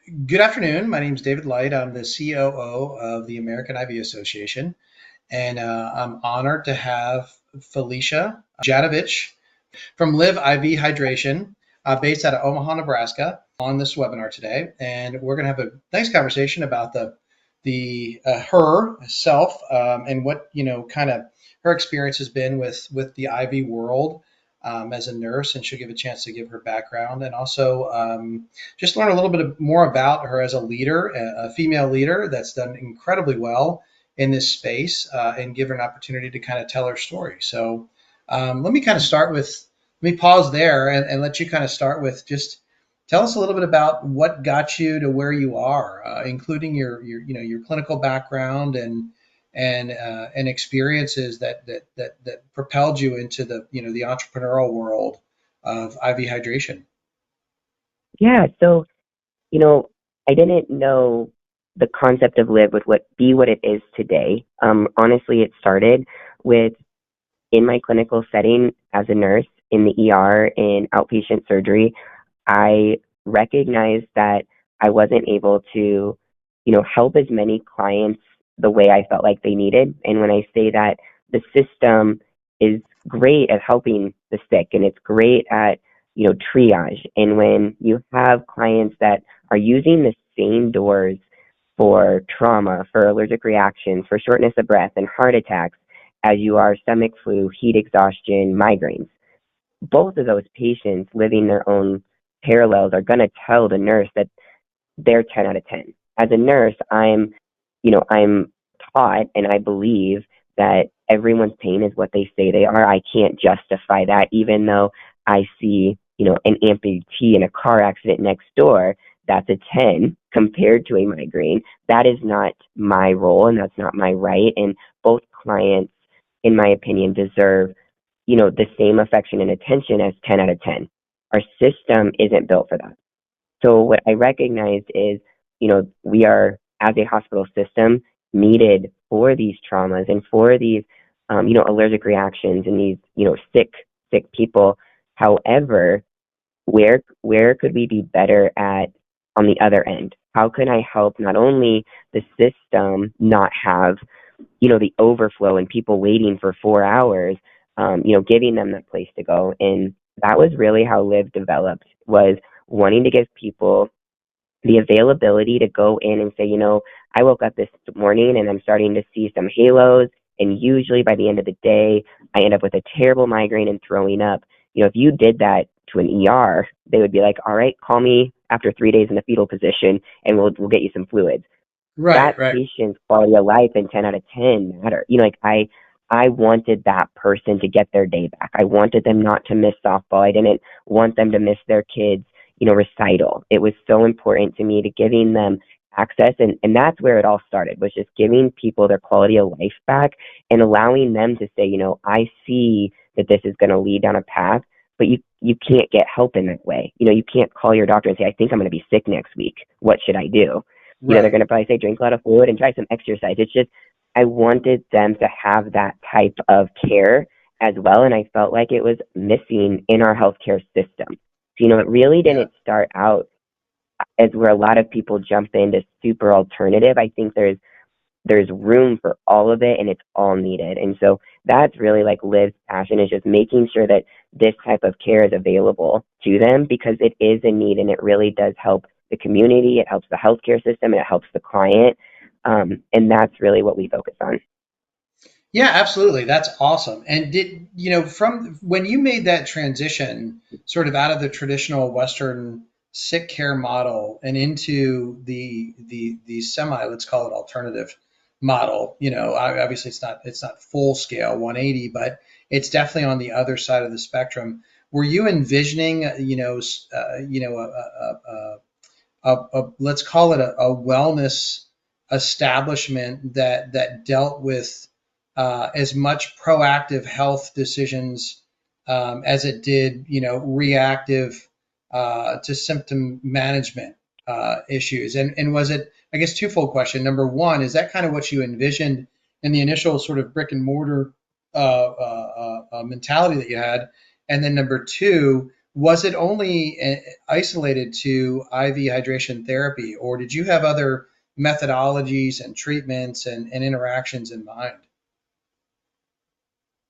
Good afternoon. My name is David Light. I'm the COO of the American AIVA Association, and I'm honored to have Felicia Janovich from Live IV Hydration, based out of Omaha, Nebraska, on this webinar today. And we're going to have a nice conversation about the herself, and what kind of her experience has been with the IV world, as a nurse, and she'll give a chance to give her background and also just learn a little bit more about her as a leader, a female leader that's done incredibly well in this space, and give her an opportunity to kind of tell her story. So let me kind of start with, let me pause there and let you kind of start with just tell us a little bit about what got you to where you are, including your clinical background and experiences that propelled you into the entrepreneurial world of IV hydration. Yeah, so, you know, I didn't know the concept of live would be what it is today. Honestly, it started with in my clinical setting as a nurse in the ER in outpatient surgery. I recognized that I wasn't able to, help as many clients the way I felt like they needed. And when I say that, the system is great at helping the sick and it's great at, triage. And when you have clients that are using the same doors for trauma, for allergic reactions, for shortness of breath and heart attacks, as you are stomach flu, heat exhaustion, migraines, both of those patients living their own parallels are going to tell the nurse that they're 10 out of 10. As a nurse, I'm taught and I believe that everyone's pain is what they say they are. I can't justify that, even though I see, an amputee in a car accident next door. That's a 10 compared to a migraine. That is not my role and that's not my right. And both clients, in my opinion, deserve, the same affection and attention as 10 out of 10. Our system isn't built for that. So what I recognized is, we are, as a hospital system, needed for these traumas and for these, allergic reactions and these, sick people. However, where could we be better at on the other end? How can I help not only the system not have, the overflow and people waiting for 4 hours, giving them that place to go. And that was really how Live developed, was wanting to give people the availability to go in and say, I woke up this morning and I'm starting to see some halos. And usually by the end of the day, I end up with a terrible migraine and throwing up. If you did that to an ER, they would be like, all right, call me after 3 days in the fetal position and we'll get you some fluids. Right, That right. patient's quality of life and 10 out of 10 matter. I wanted that person to get their day back. I wanted them not to miss softball. I didn't want them to miss their kids, recital. It was so important to me to giving them access. And that's where it all started, was just giving people their quality of life back and allowing them to say, I see that this is going to lead down a path, but you can't get help in that way. You can't call your doctor and say, I think I'm going to be sick next week. What should I do? They're Right. going to probably say, drink a lot of fluid and try some exercise. It's just, I wanted them to have that type of care as well. And I felt like it was missing in our healthcare system. So, it really Yeah. didn't start out as where a lot of people jump into super alternative. I think there's room for all of it and it's all needed. And so that's really like Liv's passion, is just making sure that this type of care is available to them, because it is a need and it really does help the community. It helps the healthcare system. It helps the client. And that's really what we focus on. Yeah, absolutely. That's awesome. And from when you made that transition sort of out of the traditional Western sick care model and into the semi, let's call it alternative model, obviously it's not full scale 180, but it's definitely on the other side of the spectrum. Were you envisioning, let's call it a wellness establishment that dealt with as much proactive health decisions as it did, reactive to symptom management issues? And was it, I guess, twofold question. Number one, is that kind of what you envisioned in the initial sort of brick and mortar mentality that you had? And then number two, Was it only isolated to IV hydration therapy, or did you have other methodologies and treatments and interactions in mind?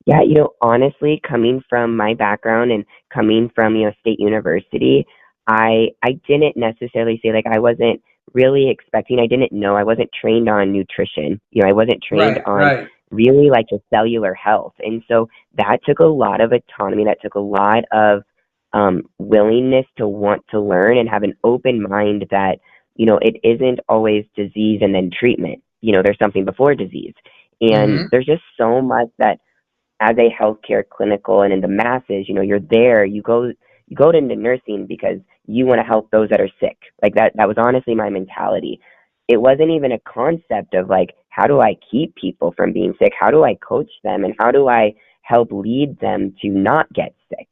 Yeah, honestly, coming from my background and coming from, state university, I didn't necessarily say like I wasn't really expecting, I didn't know, I wasn't trained on nutrition. I wasn't trained Right, on right. really like just cellular health. And so that took a lot of autonomy, that took a lot of willingness to want to learn and have an open mind that, it isn't always disease and then treatment. There's something before disease. And Hmm. there's just so much that as a healthcare clinical and in the masses, you're there, you go into nursing because you want to help those that are sick. Like that was honestly my mentality. It wasn't even a concept of like, how do I keep people from being sick? How do I coach them? And how do I help lead them to not get sick?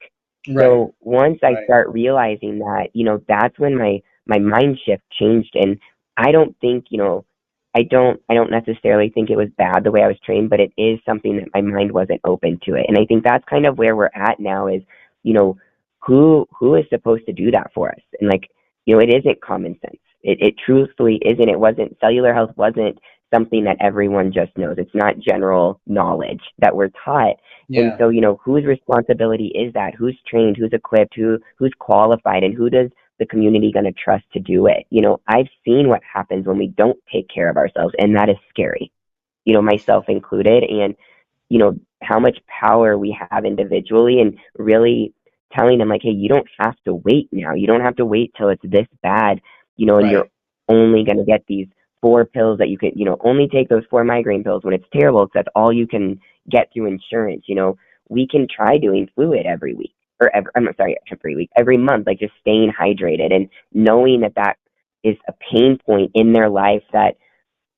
Right, So once I right. start realizing that, that's when my mind shift changed. And I don't think, I don't necessarily think it was bad the way I was trained, but it is something that my mind wasn't open to it. And I think that's kind of where we're at now is, you know, who is supposed to do that for us? And like, it isn't common sense. It truthfully isn't. It wasn't cellular health wasn't something that everyone just knows. It's not general knowledge that we're taught. And Yeah, so, whose responsibility is that? Who's trained? Who's equipped? Who's qualified? And who does the community going to trust to do it? I've seen what happens when we don't take care of ourselves, and that is scary, myself included. And, how much power we have individually, and really telling them, like, hey, you don't have to wait now. You don't have to wait till it's this bad, and you're right. only going to get these four pills that you can, only take those four migraine pills when it's terrible, because that's all you can get through insurance. We can try doing fluid every week or I'm sorry, every week, every month, like just staying hydrated and knowing that that is a pain point in their life that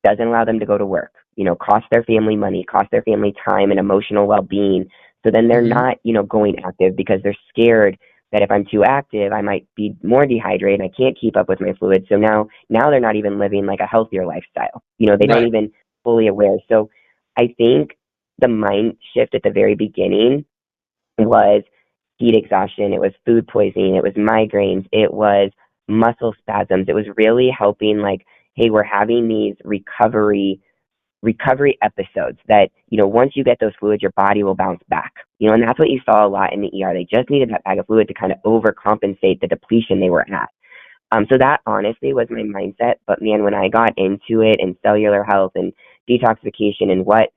doesn't allow them to go to work, cost their family money, cost their family time and emotional well-being. So then they're Hmm. not, going active because they're scared that if I'm too active, I might be more dehydrated and I can't keep up with my fluids. So now they're not even living like a healthier lifestyle. They don't Right. even fully aware. So I think the mind shift at the very beginning was heat exhaustion, it was food poisoning, it was migraines, it was muscle spasms. It was really helping like, hey, we're having these recovery episodes that, once you get those fluids, your body will bounce back. And that's what you saw a lot in the ER. They just needed that bag of fluid to kind of overcompensate the depletion they were at. So that honestly was my mindset. But man, when I got into it and cellular health and detoxification and what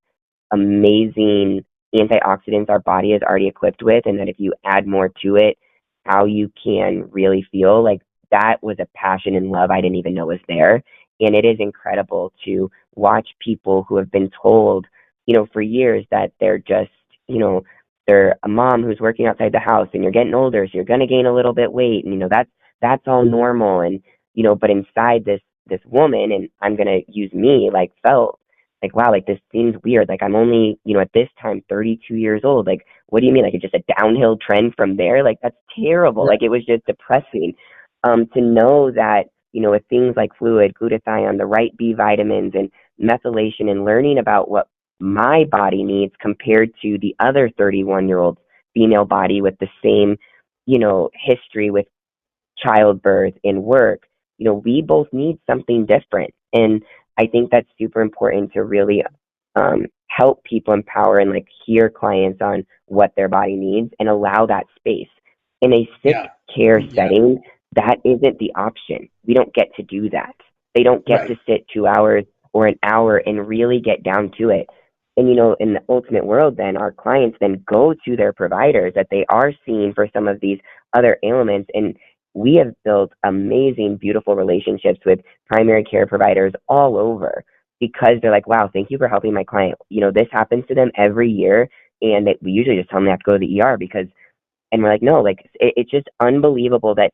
amazing antioxidants our body is already equipped with, and that if you add more to it, how you can really feel like that was a passion and love I didn't even know was there. And it is incredible to watch people who have been told, for years that they're just, they're a mom who's working outside the house and you're getting older, so you're going to gain a little bit weight. And, that's all normal. And, but inside this woman, and I'm going to use me, like felt like, wow, like this seems weird. Like I'm only, at this time 32 years old. Like, what do you mean? Like it's just a downhill trend from there? Like that's terrible. Right. Like it was just depressing. To know that, with things like fluid, glutathione, the right B vitamins and methylation, and learning about what my body needs compared to the other 31-year-old female body with the same, history with childbirth and work, we both need something different. And I think that's super important to really help people empower and like hear clients on what their body needs and allow that space. In a sick Yeah, care yeah. setting, that isn't the option. We don't get to do that. They don't get Right. to sit 2 hours or an hour and really get down to it. And in the ultimate world, then our clients then go to their providers that they are seeing for some of these other ailments. And we have built amazing, beautiful relationships with primary care providers all over because they're like, wow, thank you for helping my client. This happens to them every year. And we usually just tell them they have to go to the ER because, and we're like, no, like, it's just unbelievable that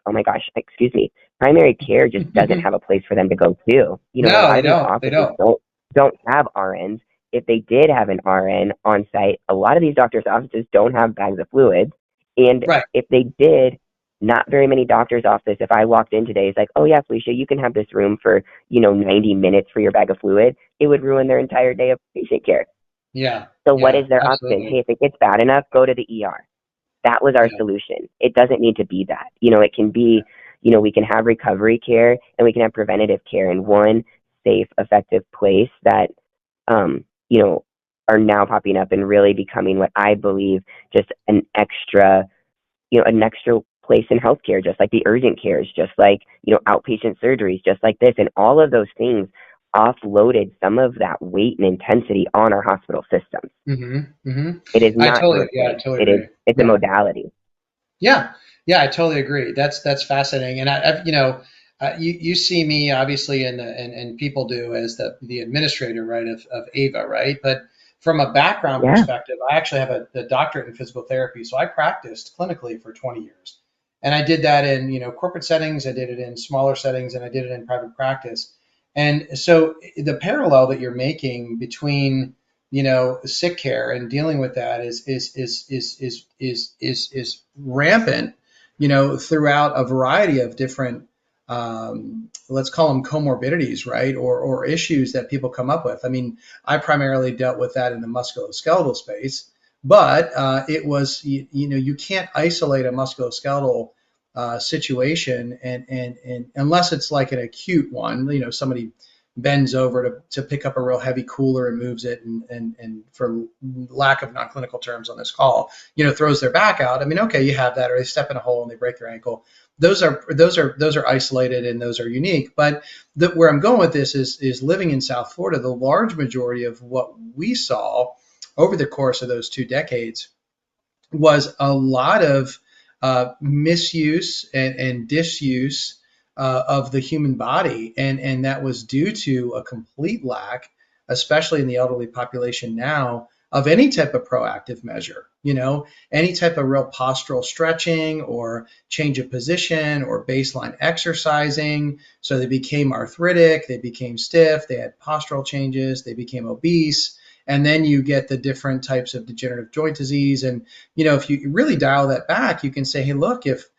oh my gosh, excuse me, primary care just doesn't have a place for them to go to. A No, lot they of these don't. They offices don't. don't have RNs. If they did have an RN on site, a lot of these doctors' offices don't have bags of fluids. And Right. if they did, not very many doctors' office, if I walked in today, it's like, oh yeah, Felicia, you can have this room for, 90 minutes for your bag of fluid. It would ruin their entire day of patient care. Yeah, So what yeah, is their option? absolutely. Hey, if it gets bad enough, go to the ER. that was our Yeah. solution. It doesn't need to be that. It can be, we can have recovery care and we can have preventative care in one safe, effective place that, um, you know, are now popping up and really becoming what I believe just an extra place in healthcare, just like the urgent cares, just like, outpatient surgeries, just like this. And all of those things offloaded some of that weight and intensity on our hospital systems. Mm-hmm. Mm-hmm. It is not to Yeah, I replace. totally agree. It's a Yeah. modality. Yeah, yeah, I totally agree. That's fascinating, and you see me obviously, and people do as the administrator, right, of AIVA, right? But from a background Yeah. perspective, I actually have a doctorate in physical therapy, so I practiced clinically for 20 years, and I did that in corporate settings, I did it in smaller settings, and I did it in private practice, and so the parallel that you're making between sick care and dealing with that is rampant, throughout a variety of different, let's call them comorbidities, right, or issues that people come up with. I mean, I primarily dealt with that in the musculoskeletal space, but it was you can't isolate a musculoskeletal situation, and unless it's like an acute one, somebody bends over to pick up a real heavy cooler and moves it, and for lack of non-clinical terms on this call, throws their back out. I mean, okay, you have that, or they step in a hole and they break their ankle. Those are isolated and those are unique. But where I'm going with this is living in South Florida, the large majority of what we saw over the course of those 2 decades was a lot of misuse and disuse of the human body, and that was due to a complete lack, especially in the elderly population now, of any type of proactive measure. Any type of real postural stretching or change of position or baseline exercising. So they became arthritic, they became stiff, they had postural changes, they became obese. And then you get the different types of degenerative joint disease. And if you really dial that back, you can say, hey, look, if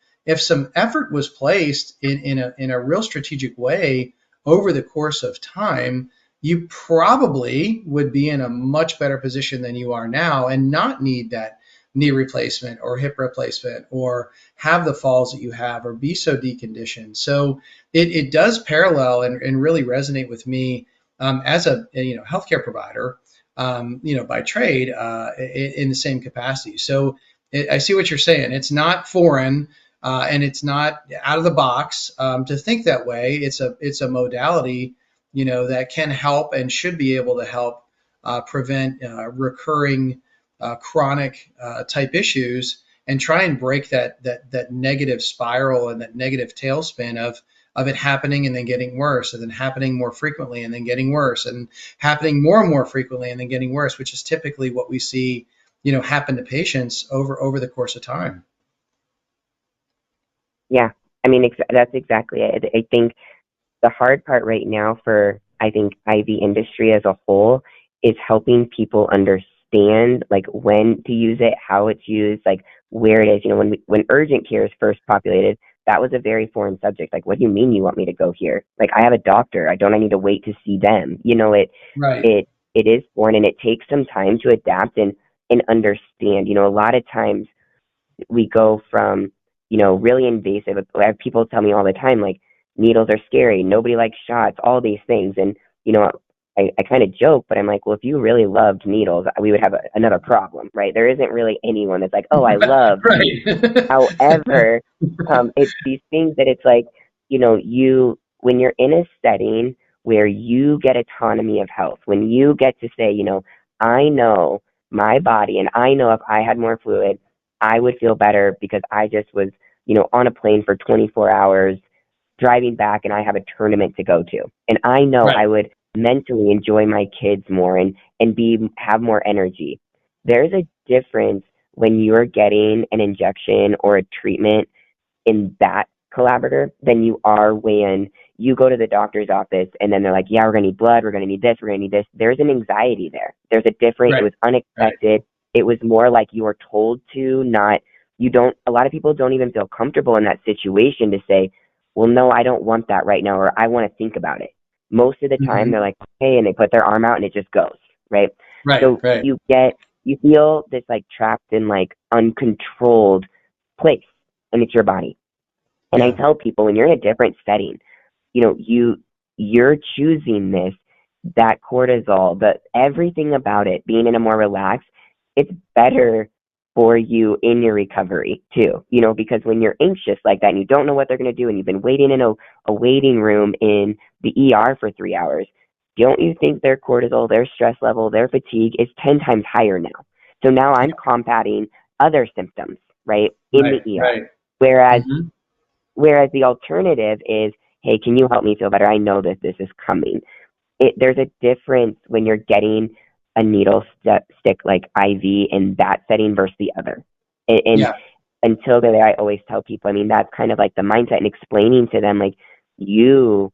some effort was placed in a real strategic way over the course of time, you probably would be in a much better position than you are now and not need that knee replacement or hip replacement or have the falls that you have or be so deconditioned. So it does parallel and really resonate with me as a healthcare provider, by trade, in the same capacity. So I see what you're saying. It's not foreign, and it's not out of the box to think that way. It's a modality, that can help and should be able to help prevent recurring chronic type issues and try and break that negative spiral and that negative tailspin of it happening and then getting worse, and then happening more frequently and then getting worse, and happening more and more frequently and then getting worse, which is typically what we see, happen to patients over the course of time. Yeah. I mean, that's exactly it. I think the hard part right now for, I think, IV industry as a whole is helping people understand like when to use it, how it's used, like where it is. When urgent care is first populated, that was a very foreign subject. Like, what do you mean you want me to go here? Like, I have a doctor. I need to wait to see them. Right. It is foreign, and it takes some time to adapt and understand. A lot of times we go from, really invasive. I have people tell me all the time, like, needles are scary, nobody likes shots, all these things. And, I kind of joke, but I'm like, well, if you really loved needles, we would have another problem, right? There isn't really anyone that's like, oh, I love needles. Right. However, it's these things that it's like, when you're in a setting where you get autonomy of health, when you get to say, I know my body and I know if I had more fluid, I would feel better because I just was, on a plane for 24 hours driving back and I have a tournament to go to. And I know Right. I would mentally enjoy my kids more and have more energy. There's a difference when you're getting an injection or a treatment in that collaborator than you are when you go to the doctor's office and then they're like, yeah, we're going to need blood, we're going to need this, we're going to need this. There's an anxiety there. There's a different, it Right. was Right. unexpected. It was more like you were told to, not, you don't, a lot of people don't even feel comfortable in that situation to say, well, no, I don't want that right now, or I want to think about it. Most of the time Mm-hmm. they're like, hey, and they put their arm out and it just goes, right? Right. So Right. you feel this like trapped in like uncontrolled place, and it's your body. And I Yeah. tell people, when you're in a different setting, you know, you're choosing this, that cortisol, the everything about it being in a more relaxed, it's better for you in your recovery too. You know, because when you're anxious like that and you don't know what they're going to do, and you've been waiting in a waiting room in the ER for 3 hours, don't you think their cortisol, their stress level, their fatigue is 10 times higher now? So now I'm combating other symptoms, right, in the Right. ER. Right. Whereas Hmm. Whereas the alternative is, hey, can you help me feel better? I know that this is coming. There's a difference when you're getting a needle stick like IV in that setting versus the other. And Yeah. until they're there, I always tell people, I mean, that's kind of like the mindset, and explaining to them, like, you,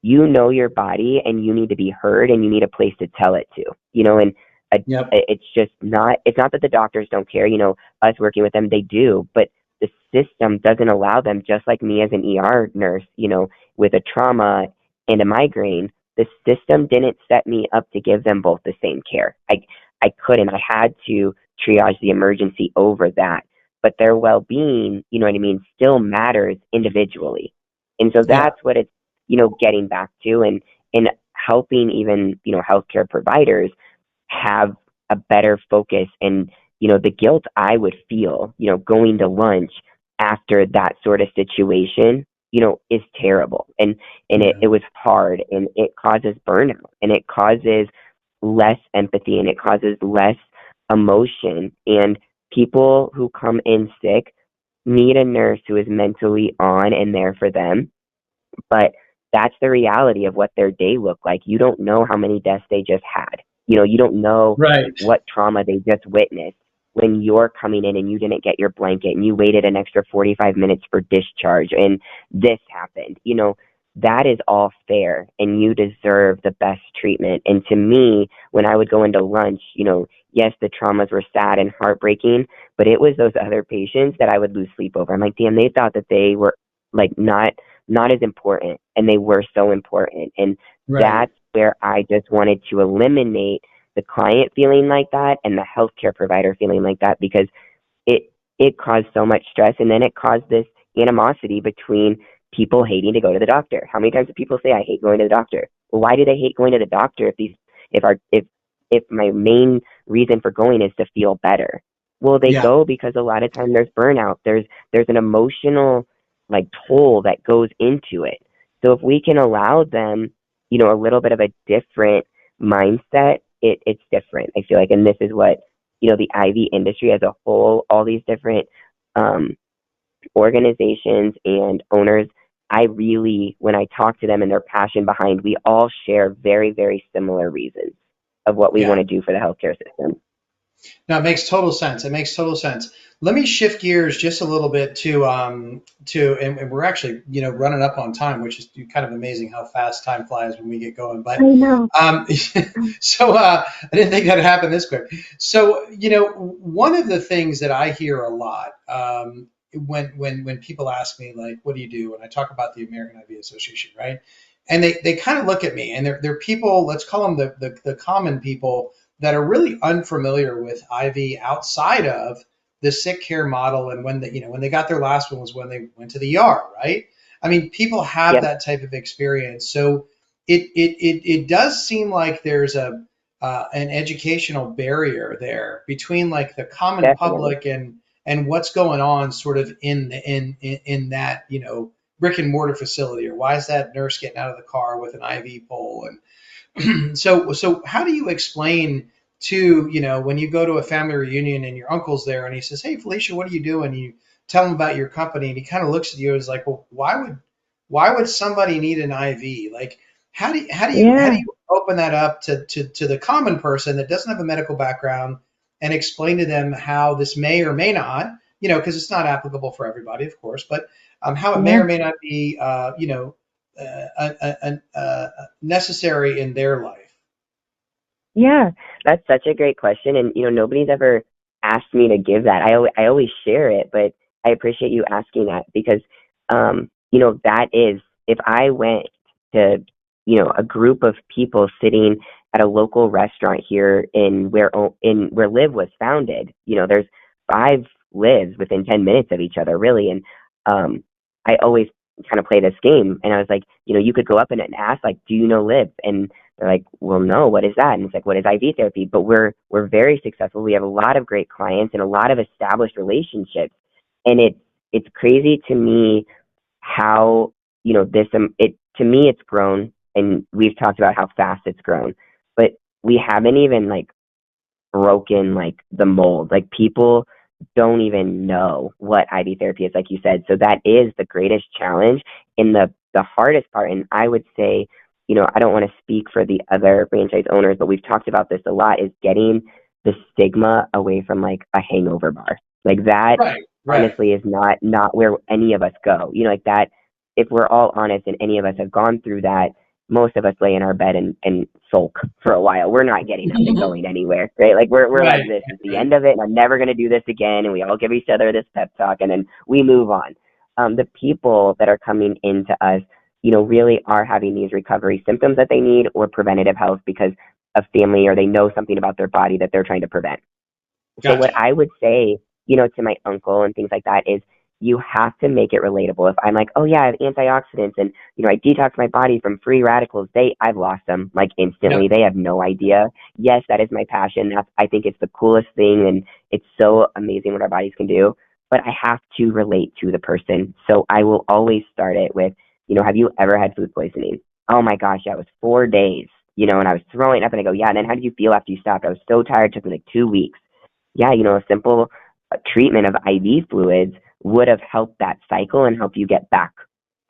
you know your body, and you need to be heard, and you need a place to tell it to, you know, and Yep. it's just not, it's not that the doctors don't care, you know, us working with them, they do, but the system doesn't allow them, just like me as an ER nurse, you know, with a trauma and a migraine, the system didn't set me up to give them both the same care. I couldn't. I had to triage the emergency over that. But their well being, you know what I mean, still matters individually. And so Yeah. that's what it's, you know, getting back to, and helping even, you know, healthcare providers have a better focus. And, you know, the guilt I would feel, you know, going to lunch after that sort of situation, you know, is terrible. And Yeah. it was hard, and it causes burnout, and it causes less empathy, and it causes less emotion. And people who come in sick need a nurse who is mentally on and there for them. But that's the reality of what their day looked like. You don't know how many deaths they just had. You know, you don't know Right. what trauma they just witnessed when you're coming in and you didn't get your blanket and you waited an extra 45 minutes for discharge and this happened. You know, that is all fair, and you deserve the best treatment. And to me, when I would go into lunch, you know, yes, the traumas were sad and heartbreaking, but it was those other patients that I would lose sleep over. I'm like, damn, they thought that they were like not as important, and they were so important. And Right. that's where I just wanted to eliminate the client feeling like that and the healthcare provider feeling like that, because it caused so much stress, and then it caused this animosity between people hating to go to the doctor. How many times do people say, I hate going to the doctor? Well, why do they hate going to the doctor if my main reason for going is to feel better? Well, they Yeah. go because a lot of time there's burnout. There's an emotional like toll that goes into it. So if we can allow them, you know, a little bit of a different mindset, it's different. I feel like, and this is what, you know, the IV industry as a whole, all these different um, organizations and owners, I really, when I talk to them and their passion behind, we all share very, very similar reasons of what we want Yeah. to do for the healthcare system. No, it makes total sense. It makes total sense. Let me shift gears just a little bit and we're actually, running up on time, which is kind of amazing how fast time flies when we get going. I But know. um, I didn't think that'd happen this quick. So, one of the things that I hear a lot when people ask me like, "What do you do?" and I talk about the American IV Association, right? And they kind of look at me, and they're people. Let's call them the common people that are really unfamiliar with IV outside of the sick care model. And when they got their last one was when they went to the ER, right? I mean, people have Yep, that type of experience. So it does seem like there's an educational barrier there between like the common definitely. public and what's going on sort of in that, brick and mortar facility, or why is that nurse getting out of the car with an IV pole? So how do you explain to, when you go to a family reunion and your uncle's there and he says, "Hey, Felicia, what are you doing?" You tell him about your company, and he kind of looks at you and is like, "Well, why would somebody need an IV?" Like, how do Yeah, you open that up to the common person that doesn't have a medical background, and explain to them how this may or may not, because it's not applicable for everybody, of course, but how it may yeah. or may not be, necessary in their life. Yeah, that's such a great question, and you know nobody's ever asked me to give that. I always share it, but I appreciate you asking that, because you know that is, if I went to, you know, a group of people sitting at a local restaurant here in where Live was founded. There's 5 lives within 10 minutes of each other, really. And I always kind of play this game, and I was like, you could go up and ask, like, do you know Live? And they're like, well, no, what is that? And it's like, what is IV therapy? But we're very successful. We have a lot of great clients and a lot of established relationships, and it's crazy to me how this it to me it's grown, and we've talked about how fast it's grown, but we haven't even like broken like the mold. Like, people don't even know what IV therapy is, like you said. So that is the greatest challenge and the hardest part. And I would say, I don't want to speak for the other franchise owners, but we've talked about this a lot, is getting the stigma away from like a hangover bar. Like that Right. honestly is not where any of us go. Like that, if we're all honest and any of us have gone through that, most of us lay in our bed and sulk for a while. We're not getting up and going anywhere, right? Like we're like, Right. this is the end of it, and I'm never going to do this again. And we all give each other this pep talk, and then we move on. The people that are coming into us, really are having these recovery symptoms that they need, or preventative health because of family, or they know something about their body that they're trying to prevent. So what Gotcha. I would say, to my uncle and things like that is, you have to make it relatable. If I'm like, oh yeah, I have antioxidants and I detox my body from free radicals, I've lost them like instantly. Yep. They have no idea. Yes, that is my passion. I think it's the coolest thing, and it's so amazing what our bodies can do. But I have to relate to the person. So I will always start it with, have you ever had food poisoning? Oh my gosh, yeah, it was 4 days. And I was throwing up, and I go, yeah. And then how did you feel after you stopped? I was so tired. It took me like 2 weeks. Yeah, a simple treatment of IV fluids would have helped that cycle and help you get back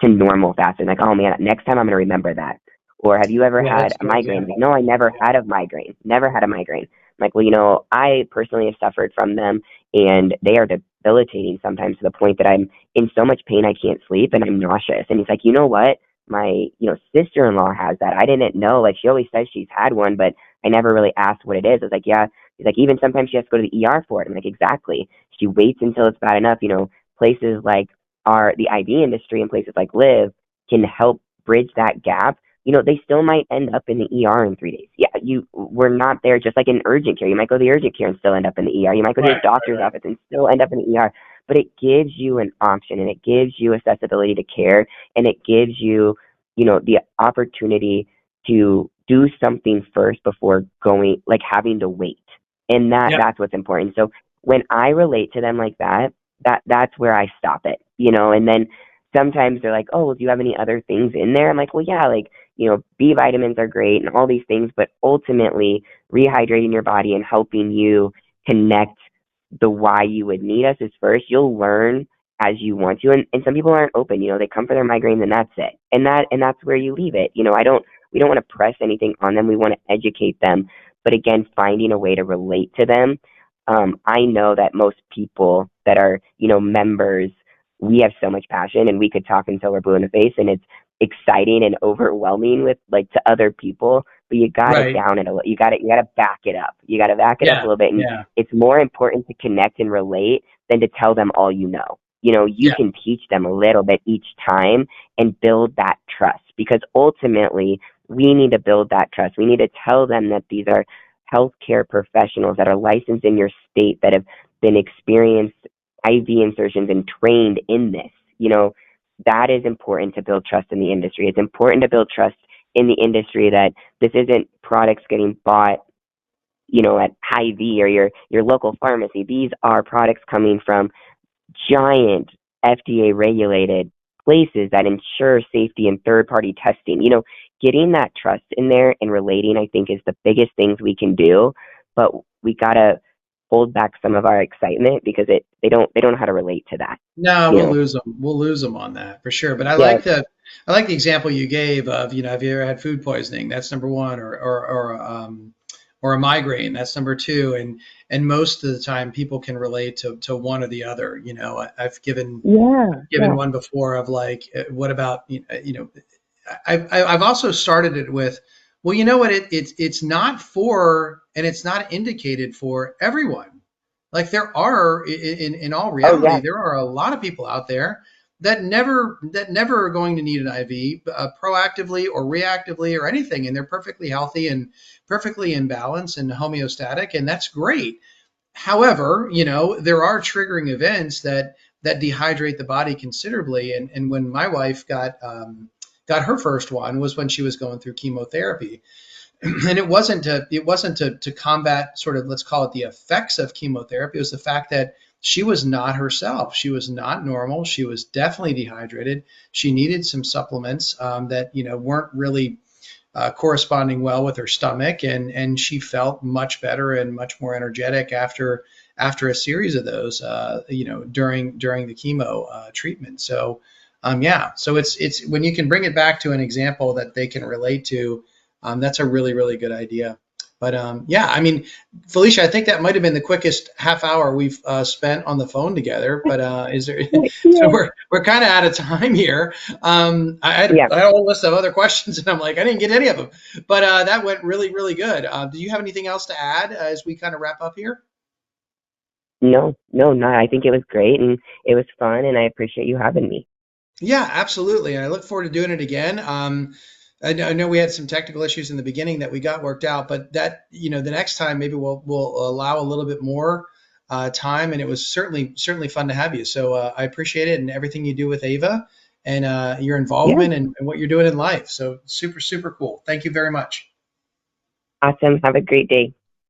to normal faster. Like, oh man, next time I'm going to remember that. Or have you ever Yeah, had that's a good. migraine? Yeah. Like, no, I never had a migraine. Never had a migraine. I'm like, well, I personally have suffered from them, and they are debilitating sometimes to the point that I'm in so much pain I can't sleep and I'm nauseous. And he's like, you know what? My, sister-in-law has that. I didn't know. Like, she always says she's had one, but I never really asked what it is. I was like, yeah. He's like, even sometimes she has to go to the ER for it. I'm like, exactly. She waits until it's bad enough. Places like the IV industry and places like Live can help bridge that gap. They still might end up in the ER in 3 days. Yeah, we're not there. Just like in urgent care, you might go to the urgent care and still end up in the ER. You might go to your doctor's Right. office and still end up in the ER. But it gives you an option, and it gives you accessibility to care, and it gives you, the opportunity to do something first before going, like having to wait. And Yep. that's what's important. So when I relate to them like that, that's where I stop it, and then sometimes they're like, oh, well, do you have any other things in there? I'm like, well, yeah, like, B vitamins are great and all these things, but ultimately rehydrating your body and helping you connect the why you would need us is first. You'll learn as you want to, and some people aren't open, they come for their migraines and that's it. And that's where you leave it. We don't want to press anything on them. We want to educate them. But again, finding a way to relate to them. I know that most people that are, members, we have so much passion, and we could talk until we're blue in the face, and it's exciting and overwhelming with like to other people. But you gotta Right. down it a little. You gotta back it up. You gotta back it up a Yeah. little bit, and Yeah. it's more important to connect and relate than to tell them all you know. You Yeah. can teach them a little bit each time and build that trust, because ultimately we need to build that trust. We need to tell them that these are healthcare professionals that are licensed in your state, that have been experienced IV insertions and trained in this. That is important to build trust in the industry. It's important to build trust in the industry that this isn't products getting bought, at Hy-Vee or your local pharmacy. These are products coming from giant FDA regulated places that ensure safety and third party testing. Getting that trust in there and relating, I think, is the biggest things we can do. But we gotta hold back some of our excitement because they don't know how to relate to that. No, You we'll know. lose them. We'll lose them on that for sure. But Yeah. I like the example you gave of, have you ever had food poisoning? That's number one, or a migraine. That's number two. And most of the time, people can relate to one or the other. I've Yeah. given Yeah. one before of like, what about, I've also started it with, well, you know what? It's not for, and it's not indicated for everyone. Like there are, in all Oh reality, yeah. there are a lot of people out there that never are going to need an IV proactively or reactively or anything, and they're perfectly healthy and perfectly in balance and homeostatic, and that's great. However, there are triggering events that dehydrate the body considerably, and when my wife got her first one was when she was going through chemotherapy. And it wasn't to combat, sort of, let's call it, the effects of chemotherapy. It was the fact that she was not herself. She was not normal. She was definitely dehydrated. She needed some supplements that weren't really corresponding well with her stomach, and she felt much better and much more energetic after a series of those, during the chemo treatment. So yeah, so it's when you can bring it back to an example that they can relate to, that's a really, really good idea. But yeah, I mean, Felicia, I think that might have been the quickest half hour we've spent on the phone together. But is there? So Yeah. we're kind of out of time here. Yeah. I had a whole list of other questions, and I'm like, I didn't get any of them. But that went really, really good. Do you have anything else to add as we kind of wrap up here? No, no, not. I think it was great and it was fun, and I appreciate you having me. Yeah, absolutely. And I look forward to doing it again. I know we had some technical issues in the beginning that we got worked out, but the next time maybe we'll allow a little bit more time. And it was certainly fun to have you. So I appreciate it, and everything you do with Ava, and your Yeah. involvement, and what you're doing in life. So super, super cool. Thank you very much. Awesome. Have a great day.